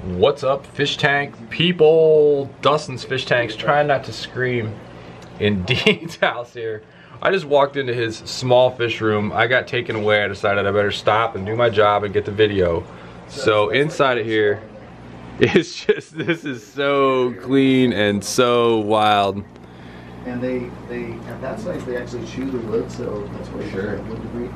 What's up, fish tank people? Dustin's fish tank's trying not to scream in Dean's house here. I just walked into his small fish room. I got taken away. I decided I better stop and do my job and get the video. So inside of here, it's just, this is so clean and so wild. And they at that size they actually chew the wood, so that's why sure wood debris.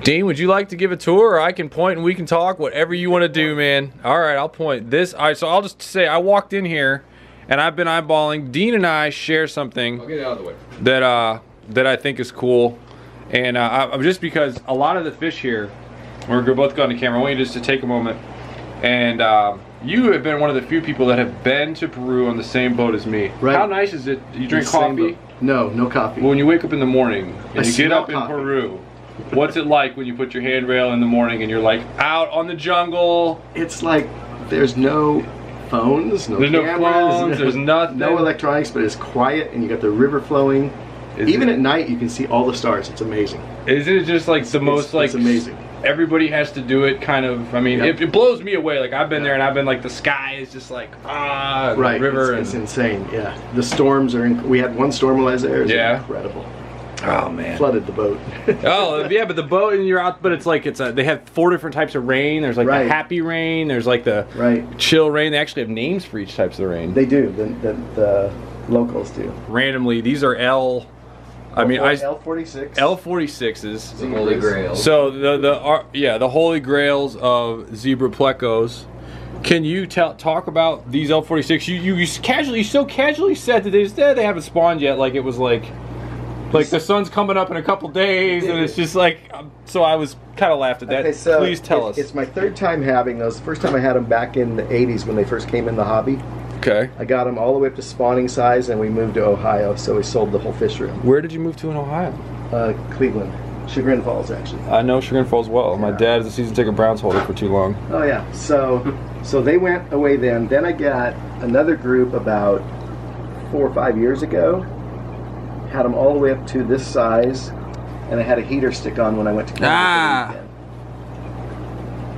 Dean, would you like to give a tour, or I can point and we can talk, whatever you want to do, man. All right, I'll point. This, all right, so I'll just say I walked in here and I've been eyeballing. Dean and I share something. I'll get it out of the way. That I think is cool, and just because a lot of the fish here, we're both going to camera. I want you just to take a moment, and you have been one of the few people that have been to Peru on the same boat as me. Right. How nice is it? You drink coffee? No, no coffee. Well, when you wake up in the morning and you get up in Peru, what's it like when you put your handrail in the morning and you're like out on the jungle? It's like there's no phones, no there's cameras, no phones, there's nothing. No electronics, but it's quiet and you got the river flowing. Even at night you can see all the stars. It's amazing. Isn't it just like the most like... It's amazing. Everybody has to do it kind of, I mean, yep. it blows me away. Like I've been there and I've been like, the sky is just like, right, the river. It's insane, yeah. The storms are, we had one storm while I was there. It was incredible. Oh man. Flooded the boat. Oh yeah, but the boat and you're out, but it's like, they have 4 different types of rain. There's like the happy rain, there's like the chill rain. They actually have names for each types of rain. They do, the locals do. Randomly, these are L46. L46s. The Holy Grails. So the Holy Grails of zebra plecos. Can you talk about these L46? You so casually said that they haven't spawned yet. Like it was like the sun's coming up in a couple days, and it's just like. So I was kind of laughed at that. Okay, so please tell us. It's my 3rd time having those. The first time I had them back in the 80s when they first came in the hobby. Okay. I got them all the way up to spawning size, and we moved to Ohio, so we sold the whole fish room. Where did you move to in Ohio? Cleveland. Chagrin Falls, actually. I know Chagrin Falls well. Yeah. My dad is a season ticket Browns holder for too long. Oh, yeah. So they went away then. Then I got another group about 4 or 5 years ago. Had them all the way up to this size, and I had a heater stick on when I went to Canada.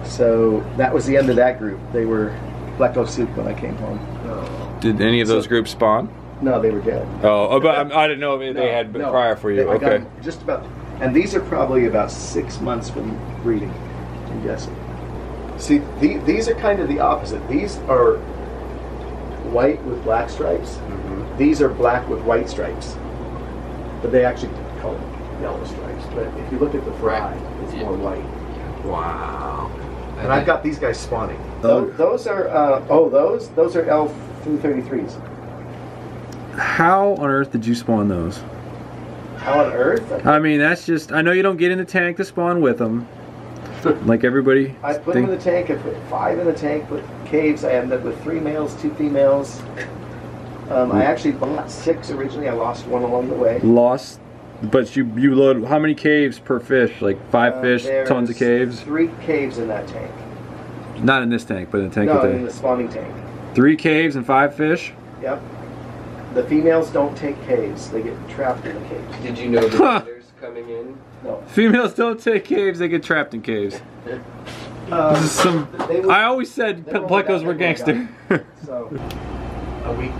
So that was the end of that group. They were Pleco soup when I came home. Did any of those groups spawn? No, they were dead. Oh, but I didn't know if they had been prior for you. Okay. Just about, and these are probably about 6 months from breeding, I'm guessing. See, these are kind of the opposite. These are white with black stripes. Mm-hmm. These are black with white stripes. But they actually call them yellow stripes. But if you look at the fry, it's more white. Wow. And I've got these guys spawning. Those are those are L33s. How on earth did you spawn those? How on earth? I mean, that's just, I know you don't get in the tank to spawn with them. Like everybody. I put them in the tank, I put 5 in the tank, put caves. I ended up with 3 males, 2 females. I actually bought 6 originally. I lost 1 along the way. Lost? But you load, how many caves per fish? Like 5 fish, tons of caves? 3 caves in that tank. Not in this tank, but in the tank. No, in the spawning tank. 3 caves and 5 fish? Yep. The females don't take caves. They get trapped in the caves. Did you know the genders coming in? No. Females don't take caves, they get trapped in caves. I always said Plecos were gangster.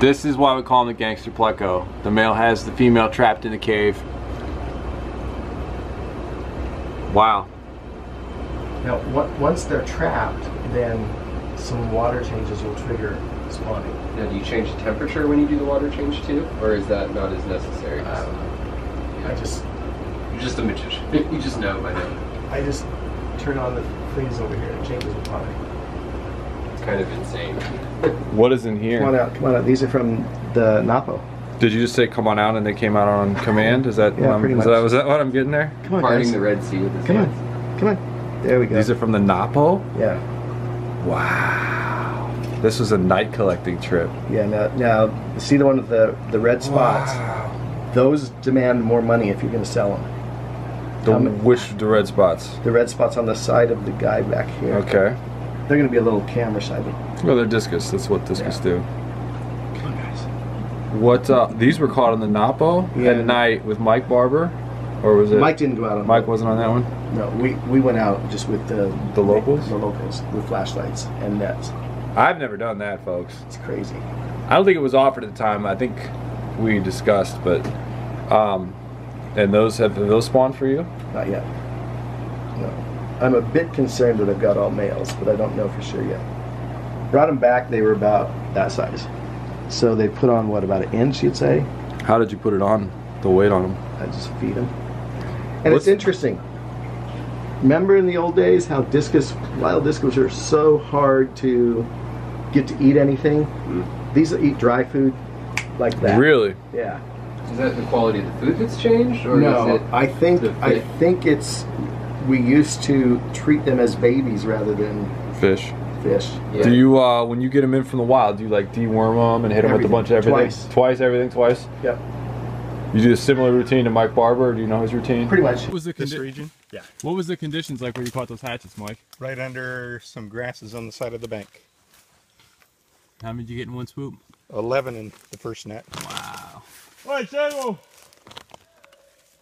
This is why we call them the Gangster Pleco. The male has the female trapped in the cave. Wow. Now, once they're trapped, then some water changes will trigger spawning. Now, do you change the temperature when you do the water change too? Or is that not as necessary? I don't know. You're just a magician. You just know by now. I just turn on the freeze over here and changes the water. It's kind of insane. What is in here? Come on out, come on out. These are from the Napo. Did you just say come on out and they came out on command? Is that, pretty much. Was that what I'm getting there? Come on, Parting guys. the Red Sea with his Come hands. on. Come on. There we go. These are from the Napo? Yeah. Wow. This was a night collecting trip. Yeah, now see the one with the red spots? Wow. Those demand more money if you're going to sell them. The red spots? The red spots on the side of the guy back here. Okay. They're going to be a little camera side. Well, they're Discus. That's what Discus do. Come on, guys. What? These were caught on the Napo at night with Mike Barber. Or was it? Mike didn't go out on. Mike wasn't on that one. No, we went out just with the locals. The locals with flashlights and nets. I've never done that, folks. It's crazy. I don't think it was offered at the time. I think we discussed, but and have those spawned for you? Not yet. No. I'm a bit concerned that I've got all males, but I don't know for sure yet. Brought them back, they were about that size. So they put on, what, about an inch, you'd say? How did you put it on, the weight on them? I just feed them. And it's interesting. Remember in the old days how wild discus are so hard to get to eat anything? These eat dry food like that. Really? Yeah. Is that the quality of the food that's changed, or no? Is it I think it's we used to treat them as babies rather than fish. Yeah. Do you when you get them in from the wild, do you like deworm them and hit them with a bunch of everything? Twice, everything twice. Yep. You do a similar routine to Mike Barber. Do you know his routine? Pretty much. What was the This region? Yeah. What was the conditions like where you caught those hatchets, Mike? Right under some grasses on the side of the bank. How many did you get in one swoop? 11 in the first net. Wow. All right, Samuel.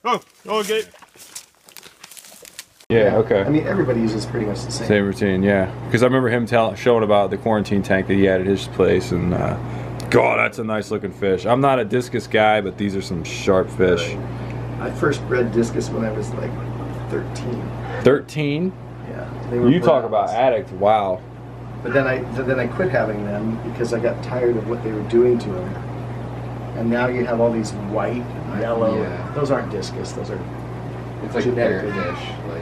Oh, okay. Yeah, okay. I mean, everybody uses pretty much the same. Same routine, yeah. Because I remember him showing about the quarantine tank that he had at his place, and God, that's a nice looking fish. I'm not a discus guy, but these are some sharp fish. I first bred discus when I was like 13. 13? Yeah. They were You talk browns. about addict, wow. But then I quit having them because I got tired of what they were doing to them. And now you have all these white, yellow. Yeah. Those aren't discus. Those are It's like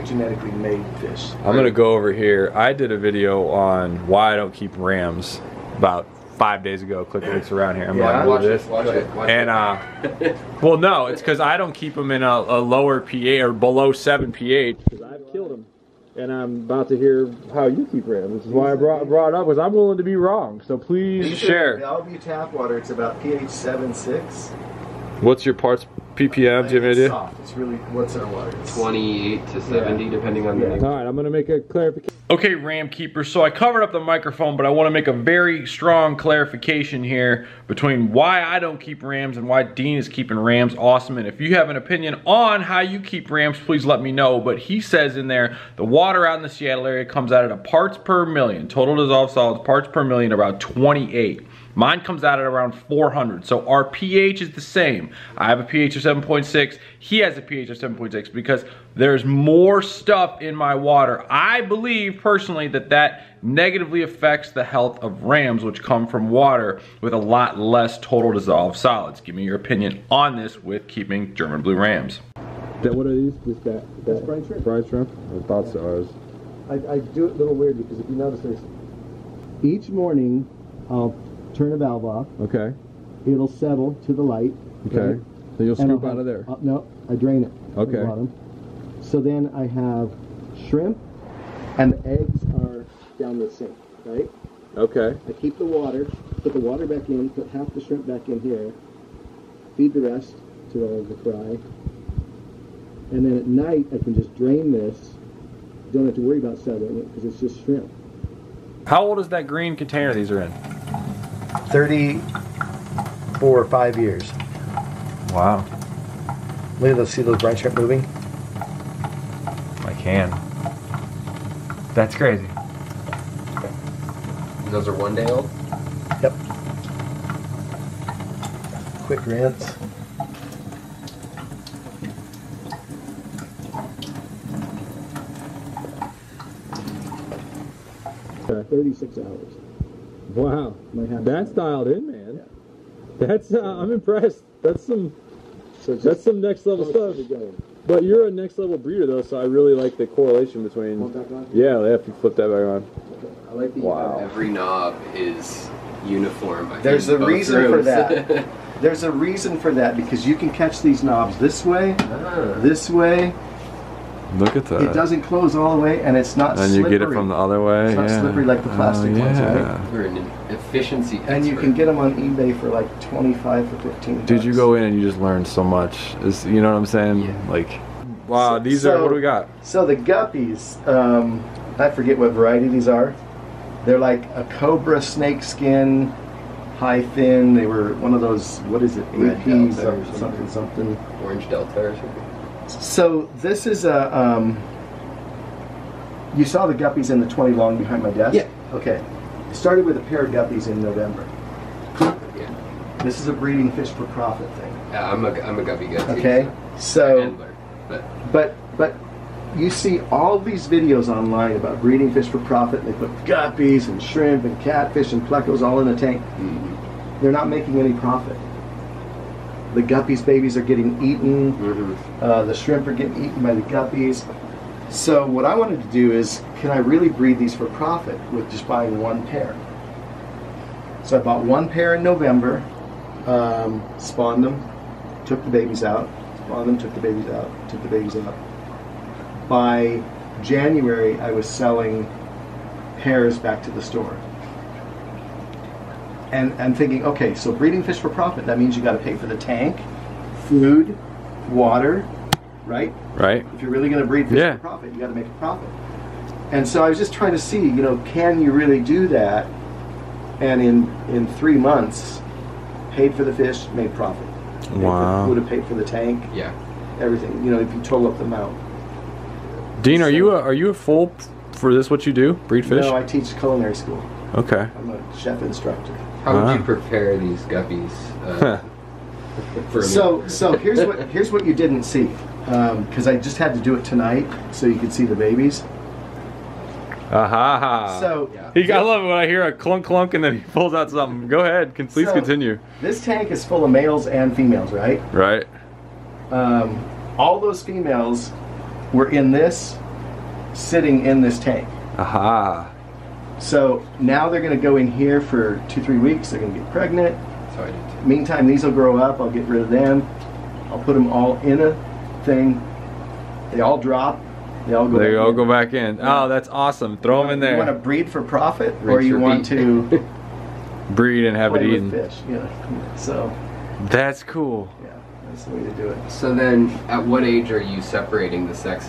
genetically made fish. I'm gonna go over here. I did a video on why I don't keep rams about 5 days ago. Click links around here. I'm Yeah, like, Watch this. it. Watch it. And well, no, it's because I don't keep them in a lower pH or below 7 pH. Because I've killed them, and I'm about to hear how you keep rams. This is why I brought it up, because I'm willing to be wrong. So please share. Bellevue tap water. It's about pH 7.6. What's your parts ppm? Do you have an idea? Soft. It's really what's our water? It's 28 to 70, depending on the. All right, I'm gonna make a clarification. Okay, ram keepers. So I covered up the microphone, but I want to make a very strong clarification here between why I don't keep rams and why Dean is keeping rams. Awesome. And if you have an opinion on how you keep rams, please let me know. But he says in there, the water out in the Seattle area comes out at a parts per million. Total dissolved solids, parts per million, about 28. Mine comes out at around 400, so our pH is the same. I have a pH of 7.6, he has a pH of 7.6 because there's more stuff in my water. I believe personally that negatively affects the health of rams, which come from water with a lot less total dissolved solids. Give me your opinion on this with keeping German blue rams. What are these? Just That's fried shrimp. Fried shrimp? I thought so. I do it a little weird because if you notice, there's each morning I'll turn a valve off. Okay. It'll settle to the light. Okay. Right? So you'll And scoop I'll out of there. No, I drain it. Okay. From the bottom. So then I have shrimp, and the eggs are down the sink, right? Okay. I keep the water, put the water back in, put half the shrimp back in here, feed the rest to the fry, and then at night I can just drain this. Don't have to worry about settling it because it's just shrimp. How old is that green container these are in? 34 or 5 years. Wow. Look at those, see those brine shrimp moving? I can. That's crazy. Those are 1 day old? Yep. Quick rinse. Okay. 36 hours. Wow. That's dialed in, man. Yeah. That's I'm impressed. That's some next level stuff. But you're a next level breeder though, so I really like the correlation between. Yeah, they have to flip that back on. I like that every knob is uniform. There's a reason for that. There's a reason for that because you can catch these knobs this way, this way. Look at that. It doesn't close all the way, and it's not slippery. And you get it from the other way. It's not slippery like the plastic ones, right? We're an efficiency expert. And you can get them on eBay for like 25 for 15 Dude, you go in and you just learn so much. You know what I'm saying? Yeah. Like, wow, these are, what do we got? So the Guppies, I forget what variety these are. They're like a cobra snakeskin, high fin. They were one of those, what is it, Red APs Delta or something. Orange Delta or something. So this is a, you saw the guppies in the 20 long behind my desk? Yeah. Okay. Started with a pair of guppies in November. Yeah. This is a breeding fish for profit thing. Yeah, I'm a guppy guy too. Okay. So, Handler, but but you see all these videos online about breeding fish for profit. They put guppies and shrimp and catfish and plecos all in a tank. They're not making any profit. The guppies babies are getting eaten. The shrimp are getting eaten by the guppies. So what I wanted to do is, can I really breed these for profit with just buying one pair? So I bought one pair in November, spawned them, took the babies out, spawned them, took the babies out, took the babies out. By January, I was selling pairs back to the store. And I'm thinking, okay, so breeding fish for profit, that means you got to pay for the tank, food, water, right? Right. If you're really going to breed fish for profit, you got to make a profit. And so I was just trying to see, you know, can you really do that? And in 3 months, paid for the fish, made profit. Wow. Would have paid for the tank. yeah. Everything. You know, if you total up the amount. Dean, are you a full for this? What you do? Breed fish? No, I teach culinary school. Okay. I'm a chef instructor. How would you prepare these guppies? For So here's what you didn't see, because I just had to do it tonight so you could see the babies. Aha. So I love it when I hear a clunk clunk and then he pulls out something. Go ahead, please So- continue. This tank is full of males and females, right? Right. All those females were in this, sitting in this tank. Aha. So now they're going to go in here for 2-3 weeks. They're going to get pregnant. So I did too. Meantime, these will grow up. I'll get rid of them. I'll put them all in a thing. They all drop. They all go. They back all in. go back in. Oh, that's awesome. Throw them in You want to there. breed for profit, or Rinse, you want repeat. to Breed and have it play with eaten. fish? Yeah. So That's cool. yeah, that's the way to do it. So then, at what age are you separating the sexes?